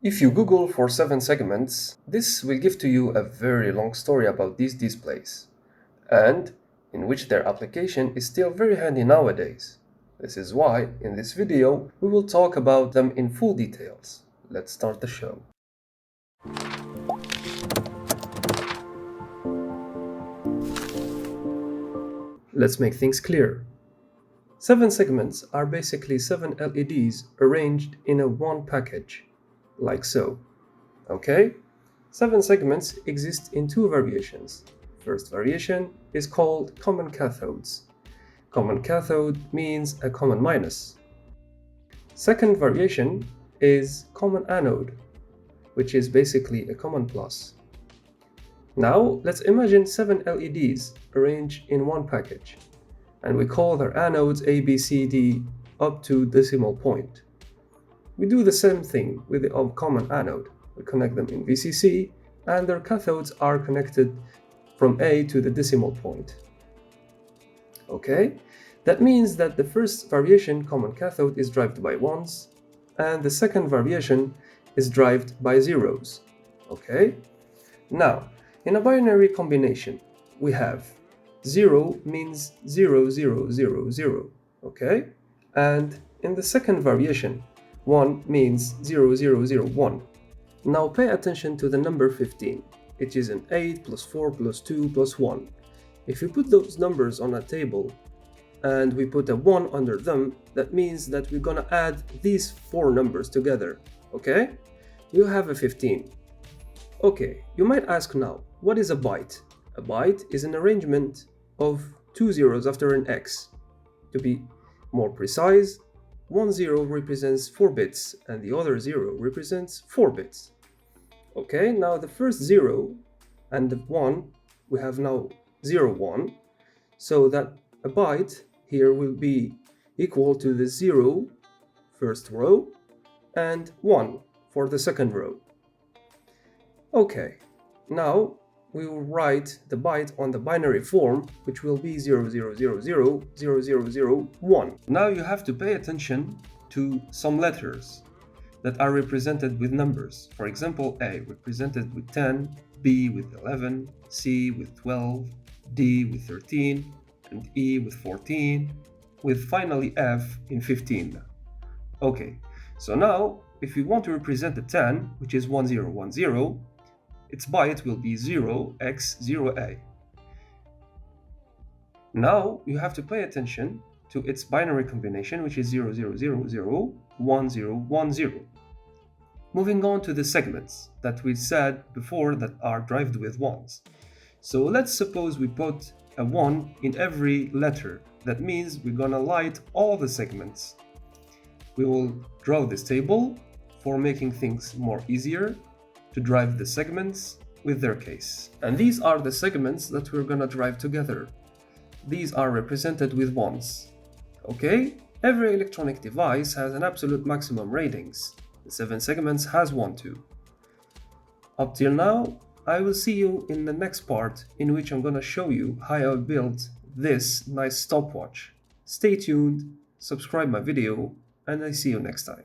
If you Google for 7 segments, this will give to you a very long story about these displays, and in which their application is still very handy nowadays. This is why, in this video, we will talk about them in full details. Let's start the show. Let's make things clear. 7 segments are basically 7 LEDs arranged in a one package, like so. Okay? 7 segments exist in 2 variations. First variation is called common cathodes. Common cathode means a common minus. Second variation is common anode, which is basically a common plus. Now let's imagine 7 LEDs arranged in one package, and we call their anodes A, B, C, D up to decimal point. We do the same thing with the common anode. We connect them in VCC, and their cathodes are connected from A to the decimal point. Okay? That means that the first variation, common cathode, is derived by 1s, and the second variation is derived by 0s. Okay? Now, in a binary combination, we have 0 means 0, 0, 0, 0. Okay? And in the second variation, 1 means 0, 0, 0, 1. Now pay attention to the number 15. It is an 8 plus 4 plus 2 plus 1. If you put those numbers on a table and we put a 1 under them, that means that we're gonna add these 4 numbers together. Okay? You have a 15. Okay, you might ask now, what is a byte? A byte is an arrangement of 2 zeros after an X. To be more precise, one 0 represents 4 bits and the other 0 represents 4 bits. Okay, now the first 0 and the 1, we have now 0, 1, so that a byte here will be equal to the 0 first row and 1 for the second row. Okay, now we will write the byte on the binary form, which will be 00000001. Now you have to pay attention to some letters that are represented with numbers. For example, A represented with 10, B with 11, C with 12, D with 13, and E with 14, with finally F in 15. Okay, so now if we want to represent the 10, which is 1010, its byte will be 0x0A. Now you have to pay attention to its binary combination, which is 00001010. Moving on to the segments that we said before that are derived with 1s. So let's suppose we put a 1 in every letter. That means we're gonna light all the segments. We will draw this table for making things more easier to drive the segments with their case. And these are the segments that we're gonna drive together. These are represented with 1s. Okay? Every electronic device has an absolute maximum ratings. The 7 segments has 1 too. Up till now, I will see you in the next part, in which I'm gonna show you how I built this nice stopwatch. Stay tuned, subscribe my video, and I see you next time.